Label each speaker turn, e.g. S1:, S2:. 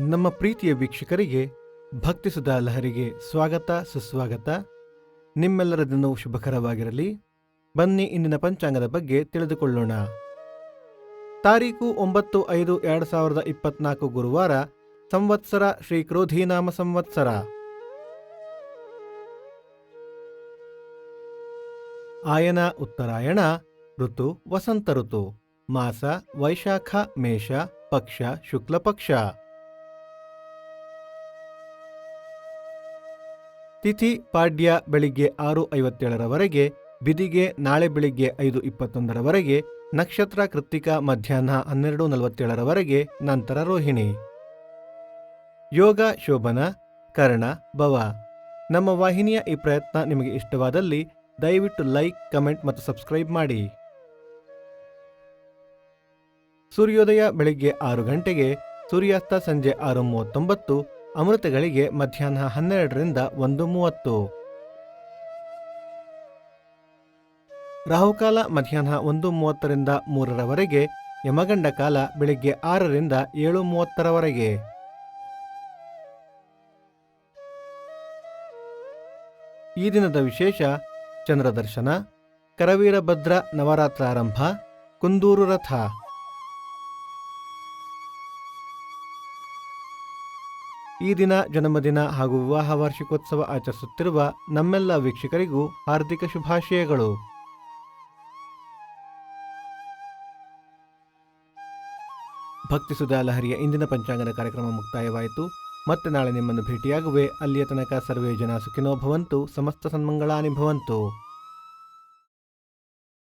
S1: ನಮ್ಮ ಪ್ರೀತಿಯ ವೀಕ್ಷಕರಿಗೆ ಭಕ್ತಿಸುಧಾ ಲಹರಿಗೆ ಸ್ವಾಗತ ಸುಸ್ವಾಗತ. ನಿಮ್ಮೆಲ್ಲರ ದಿನವೂ ಶುಭಕರವಾಗಿರಲಿ. ಬನ್ನಿ ಇಂದಿನ ಪಂಚಾಂಗದ ಬಗ್ಗೆ ತಿಳಿದುಕೊಳ್ಳೋಣ. ತಾರೀಕು 9/5/2024 ಗುರುವಾರ. ಸಂವತ್ಸರ ಶ್ರೀ ಕ್ರೋಧೀನಾಮ ಸಂವತ್ಸರ. ಆಯನ ಉತ್ತರಾಯಣ. ಋತು ವಸಂತ ಋತು. ಮಾಸ ವೈಶಾಖ ಮೇಷ. ಪಕ್ಷ ಶುಕ್ಲ ಪಕ್ಷ. ತಿಥಿ ಪಾಡ್ಯ ಬೆಳಿಗ್ಗೆ 6:57 ಬಿದಿಗೆ ನಾಳೆ ಬೆಳಿಗ್ಗೆ 5:21 ನಕ್ಷತ್ರ ಕೃತ್ತಿಕ ಮಧ್ಯಾಹ್ನ 12:47 ನಂತರ ರೋಹಿಣಿ. ಯೋಗ ಶೋಭನ ಕರ್ಣ ಭವ. ನಮ್ಮ ವಾಹಿನಿಯ ಈ ಪ್ರಯತ್ನ ನಿಮಗೆ ಇಷ್ಟವಾದಲ್ಲಿ ದಯವಿಟ್ಟು ಲೈಕ್, ಕಮೆಂಟ್ ಮತ್ತು ಸಬ್ಸ್ಕ್ರೈಬ್ ಮಾಡಿ. ಸೂರ್ಯೋದಯ ಬೆಳಿಗ್ಗೆ 6 ಸೂರ್ಯಾಸ್ತ ಸಂಜೆ 6:39. ಅಮೃತಗಳಿಗೆ ಮಧ್ಯಾಹ್ನ 12ರಿಂದ 1:30. ರಾಹುಕಾಲ ಮಧ್ಯಾಹ್ನ 1:30ರಿಂದ 3:00. ಯಮಗಂಡ ಕಾಲ ಬೆಳಿಗ್ಗೆ 6ರಿಂದ 7:30. ಈ ದಿನದ ವಿಶೇಷ: ಚಂದ್ರ ದರ್ಶನ, ಕರವೀರಭದ್ರ ನವರಾತ್ರಾರಂಭ, ಕುಂದೂರು ರಥ. ಈ ದಿನ ಜನ್ಮದಿನ ಹಾಗೂ ವಿವಾಹ ವಾರ್ಷಿಕೋತ್ಸವ ಆಚರಿಸುತ್ತಿರುವ ನಮ್ಮೆಲ್ಲ ವೀಕ್ಷಕರಿಗೂ ಹಾರ್ದಿಕ ಶುಭಾಶಯಗಳು. ಭಕ್ತಿಸುಧಾ ಲಹರಿಯ ಇಂದಿನ ಪಂಚಾಂಗದ ಕಾರ್ಯಕ್ರಮ ಮುಕ್ತಾಯವಾಯಿತು. ಮತ್ತೆ ನಾಳೆ ನಿಮ್ಮನ್ನು ಭೇಟಿಯಾಗುವೆ. ಅಲ್ಲಿಯ ತನಕ ಸರ್ವೇ ಜನ ಸುಖಿನೋ ಭವಂತು. ಸಮಸ್ತ ಸನ್ಮಂಗಳಾನಿ ಭವಂತು.